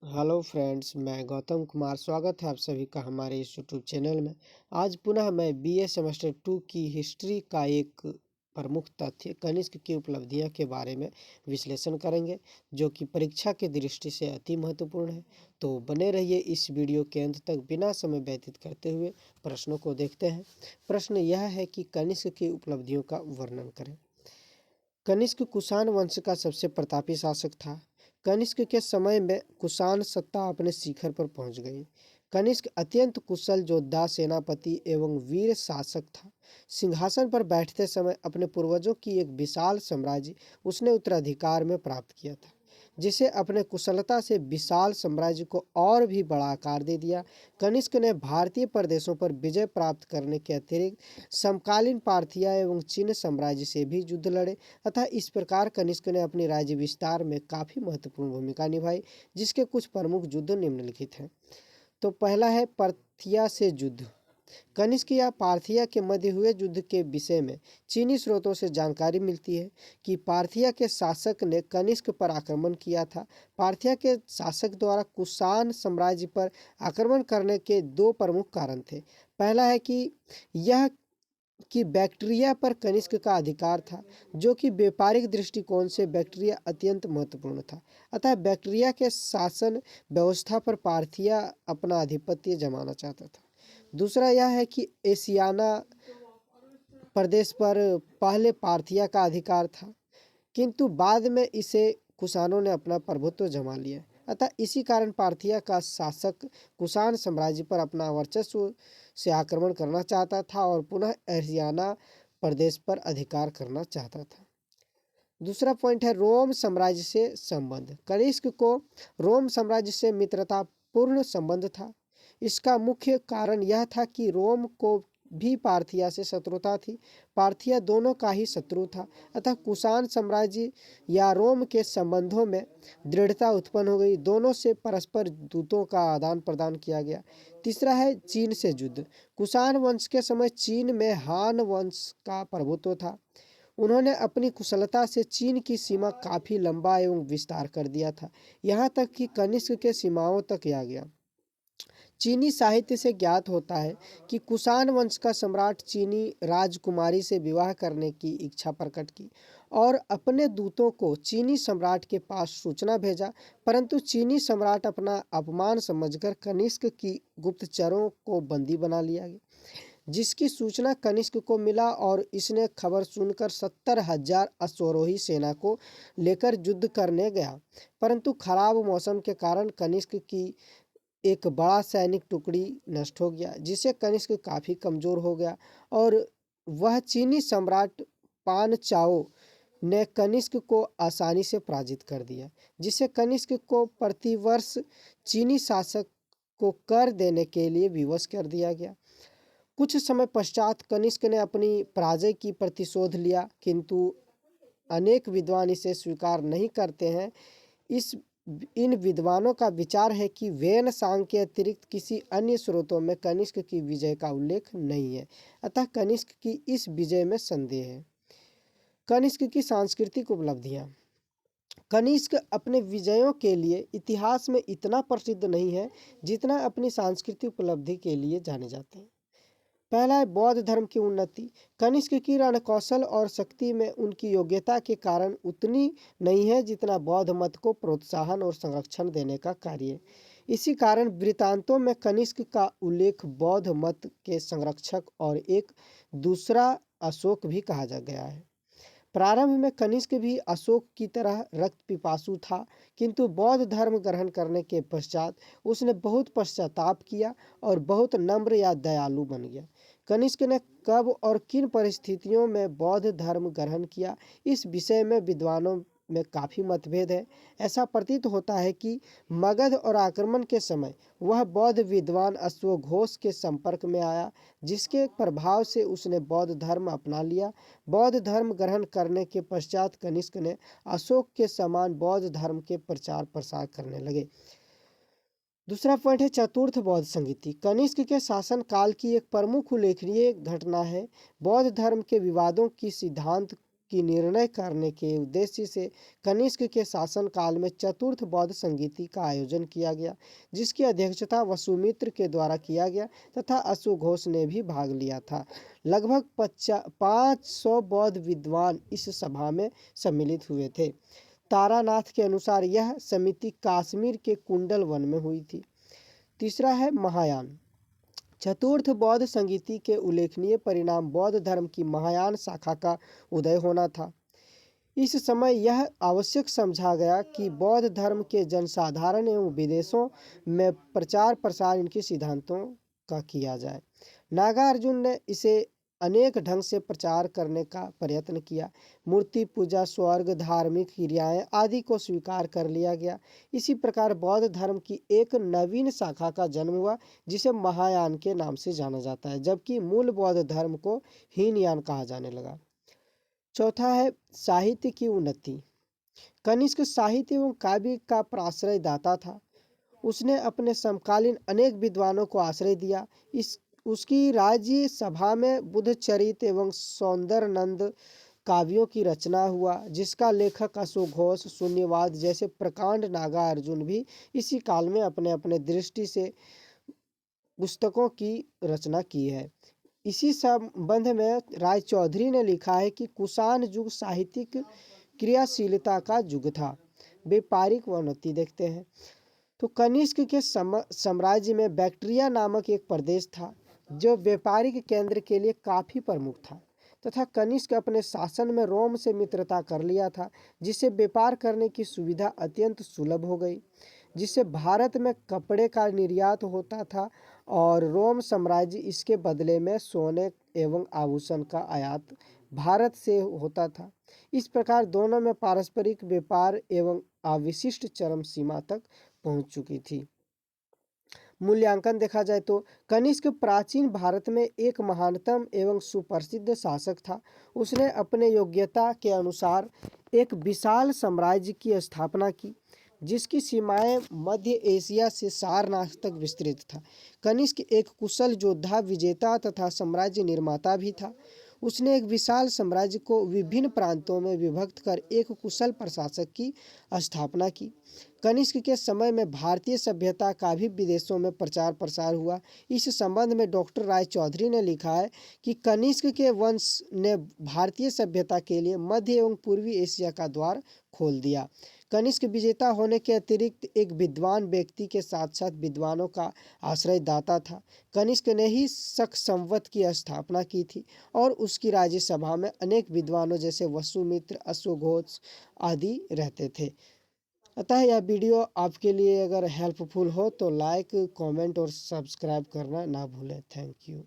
Hello friends, मैं गौतम कुमार। स्वागत है आप सभी का हमारे इस यूट्यूब चैनल में। आज पुनः मैं बीए सेमेस्टर 2 की हिस्ट्री का एक प्रमुख तथ्य कनिष्क की उपलब्धियां के बारे में विश्लेषण करेंगे, जो कि परीक्षा की दृष्टि से अति महत्वपूर्ण है। तो बने रहिए इस वीडियो के अंत तक। बिना समय व्यतीत करते हुए प्रश्नों को देखते हैं। प्रश्न यह है कि कनिष्क की उपलब्धियों का वर्णन करें। कनिष्क कुषाण वंश का सबसे प्रतापी शासक था। कनिष्क के समय में कुषाण सत्ता अपने शिखर पर पहुंच गई। कनिष्क अत्यंत कुशल योद्धा, सेनापति एवं वीर शासक था। सिंहासन पर बैठते समय अपने पूर्वजों की एक विशाल साम्राज्य उसने उत्तराधिकार में प्राप्त किया था, जिसे अपने कुशलता से विशाल साम्राज्य को और भी बड़ा आकार दे दिया। कनिष्क ने भारतीय प्रदेशों पर विजय प्राप्त करने के अतिरिक्त समकालीन पार्थिया एवं चीन साम्राज्य से भी युद्ध लड़े। अतः इस प्रकार कनिष्क ने अपनी राज्य विस्तार में काफी महत्वपूर्ण भूमिका निभाई, जिसके कुछ प्रमुख युद्ध निम्नलिखित हैं। तो पहला है पार्थिया से युद्ध। कनिष्क या पार्थिया के मध्य हुए युद्ध के विषय में चीनी स्रोतों से जानकारी मिलती है कि पार्थिया के शासक ने कनिष्क पर आक्रमण किया था। पार्थिया के शासक द्वारा कुषाण साम्राज्य पर आक्रमण करने के दो प्रमुख कारण थे। पहला है कि बैक्ट्रिया पर कनिष्क का अधिकार था, जो कि व्यापारिक दृष्टिकोण से बैक्ट्रिया अत्यंत महत्वपूर्ण था। अतः बैक्ट्रिया के शासन व्यवस्था पर पार्थिया अपना आधिपत्य जमाना चाहता था। दूसरा यह है कि एशियाना प्रदेश पर पहले पार्थिया का अधिकार था, किंतु बाद में इसे कुषाणों ने अपना प्रभुत्व जमा लिया। अतः इसी कारण पार्थिया का शासक कुषाण साम्राज्य पर अपना वर्चस्व से आक्रमण करना चाहता था और पुनः एशियाना प्रदेश पर अधिकार करना चाहता था। दूसरा पॉइंट है रोम साम्राज्य से संबंध। कनिष्क को रोम साम्राज्य से मित्रतापूर्ण संबंध था। इसका मुख्य कारण यह था कि रोम को भी पार्थिया से शत्रुता थी। पार्थिया दोनों का ही शत्रु था। अतः कुषाण साम्राज्य या रोम के संबंधों में दृढ़ता उत्पन्न हो गई। दोनों से परस्पर दूतों का आदान प्रदान किया गया। तीसरा है चीन से युद्ध। कुषाण वंश के समय चीन में हान वंश का प्रभुत्व था। उन्होंने अपनी कुशलता से चीन की सीमा काफी लंबा एवं विस्तार कर दिया था, यहाँ तक कि कनिष्क के सीमाओं तक आ गया। चीनी साहित्य से ज्ञात होता है कि कुषाण वंश का सम्राट चीनी राजकुमारी से विवाह करने की इच्छा प्रकट की और अपने दूतों को चीनी सम्राट के पास सूचना भेजा, परंतु चीनी सम्राट अपना अपमान समझकर कनिष्क की गुप्तचरों को बंदी बना लिया गया, जिसकी सूचना कनिष्क को मिला और इसने खबर सुनकर 70,000 अश्वारोही सेना को लेकर युद्ध करने गया। परंतु खराब मौसम के कारण कनिष्क की एक बड़ा सैनिक टुकड़ी नष्ट हो गया, जिससे कनिष्क काफी कमजोर हो गया और वह चीनी सम्राट पान चाओ ने कनिष्क को आसानी से पराजित कर दिया, जिससे कनिष्क को प्रतिवर्ष चीनी शासक को कर देने के लिए विवश कर दिया गया। कुछ समय पश्चात कनिष्क ने अपनी पराजय की प्रतिशोध लिया, किंतु अनेक विद्वान इसे स्वीकार नहीं करते हैं। इन विद्वानों का विचार है कि वेन सांग के अतिरिक्त किसी अन्य स्रोतों में कनिष्क की विजय का उल्लेख नहीं है, अतः कनिष्क की इस विजय में संदेह है। कनिष्क की सांस्कृतिक उपलब्धियां। कनिष्क अपने विजयों के लिए इतिहास में इतना प्रसिद्ध नहीं है जितना अपनी सांस्कृतिक उपलब्धि के लिए जाने जाते हैं। पहला है बौद्ध धर्म की उन्नति। कनिष्क की रणकौशल और शक्ति में उनकी योग्यता के कारण उतनी नहीं है जितना बौद्ध मत को प्रोत्साहन और संरक्षण देने का कार्य है। इसी कारण वृत्तांतों में कनिष्क का उल्लेख बौद्ध मत के संरक्षक और एक दूसरा अशोक भी कहा जा गया है। प्रारंभ में कनिष्क भी अशोक की तरह रक्त पिपासु था, किंतु बौद्ध धर्म ग्रहण करने के पश्चात उसने बहुत पश्चाताप किया और बहुत नम्र या दयालु बन गया। कनिष्क ने कब और किन परिस्थितियों में बौद्ध धर्म ग्रहण किया, इस विषय में विद्वानों में काफ़ी मतभेद है। ऐसा प्रतीत होता है कि मगध और आक्रमण के समय वह बौद्ध विद्वान अश्वघोष के संपर्क में आया, जिसके प्रभाव से उसने बौद्ध धर्म अपना लिया। बौद्ध धर्म ग्रहण करने के पश्चात कनिष्क ने अशोक के समान बौद्ध धर्म के प्रचार प्रसार करने लगे। दूसरा पॉइंट है चतुर्थ बौद्ध संगीति। कनिष्क के शासन काल की एक प्रमुख उल्लेखनीय घटना है बौद्ध धर्म के विवादों की सिद्धांत की निर्णय करने के उद्देश्य से कनिष्क के शासनकाल में चतुर्थ बौद्ध संगीति का आयोजन किया गया, जिसकी अध्यक्षता वसुमित्र के द्वारा किया गया तथा अश्वघोष ने भी भाग लिया था। लगभग 500 बौद्ध विद्वान इस सभा में सम्मिलित हुए थे। तारानाथ के अनुसार यह समिति काश्मीर के कुंडल वन में हुई थी। तीसरा है महायान। चतुर्थ बौद्ध संगीति के उल्लेखनीय परिणाम बौद्ध धर्म की महायान शाखा का उदय होना था। इस समय यह आवश्यक समझा गया कि बौद्ध धर्म के जनसाधारण एवं विदेशों में प्रचार प्रसार इनके सिद्धांतों का किया जाए। नागार्जुन ने इसे अनेक ढंग से प्रचार करने का प्रयत्न किया। मूर्ति पूजा, स्वर्ग, धार्मिक क्रियाएं आदि को स्वीकार कर लिया गया। इसी प्रकार बौद्ध धर्म की एक नवीन शाखा का जन्म हुआ, जिसे महायान के नाम से जाना जाता है, जबकि मूल बौद्ध धर्म को हीनयान कहा जाने लगा। चौथा है साहित्य की उन्नति। कनिष्क साहित्य एवं काव्य का प्राश्रय दाता था। उसने अपने समकालीन अनेक विद्वानों को आश्रय दिया। उसकी राज्य सभा में बुद्धचरित एवं सौंदर्यनंद काव्यों की रचना हुआ, जिसका लेखक अश्वघोष, शून्यवाद जैसे प्रकांड नागार्जुन भी इसी काल में अपने अपने दृष्टि से पुस्तकों की रचना की है। इसी संबंध में राय चौधरी ने लिखा है कि कुषाण युग साहित्यिक क्रियाशीलता का युग था। व्यापारिक उन्नति देखते हैं तो कनिष्क के साम्राज्य में बैक्ट्रिया नामक एक प्रदेश था, जो व्यापारिक केंद्र के लिए काफी प्रमुख था, तथा कनिष्क अपने शासन में रोम से मित्रता कर लिया था, जिससे व्यापार करने की सुविधा अत्यंत सुलभ हो गई, जिससे भारत में कपड़े का निर्यात होता था और रोम साम्राज्य इसके बदले में सोने एवं आभूषण का आयात भारत से होता था। इस प्रकार दोनों में पारस्परिक व्यापार एवं अविशिष्ट चरम सीमा तक पहुंच चुकी थी। मूल्यांकन देखा जाए तो कनिष्क प्राचीन भारत में एक महानतम एवं सुप्रसिद्ध शासक था। उसने अपने योग्यता के अनुसार एक विशाल साम्राज्य की स्थापना की, जिसकी सीमाएं मध्य एशिया से सारनाथ तक विस्तृत था। कनिष्क एक कुशल योद्धा, विजेता तथा साम्राज्य निर्माता भी था। उसने एक विशाल साम्राज्य को विभिन्न प्रांतों में विभक्त कर एक कुशल प्रशासक की स्थापना की। कनिष्क के समय में भारतीय सभ्यता का भी विदेशों में प्रचार प्रसार हुआ। इस संबंध में डॉक्टर राय चौधरी ने लिखा है कि कनिष्क के वंश ने भारतीय सभ्यता के लिए मध्य एवं पूर्वी एशिया का द्वार खोल दिया। कनिष्क विजेता होने के अतिरिक्त एक विद्वान व्यक्ति के साथ साथ विद्वानों का आश्रयदाता था। कनिष्क ने ही शक संवत की स्थापना की थी और उसकी राज्यसभा में अनेक विद्वानों जैसे वसुमित्र, अश्वघोष आदि रहते थे। अतः यह वीडियो आपके लिए अगर हेल्पफुल हो तो लाइक, कमेंट और सब्सक्राइब करना ना भूलें। Thank you.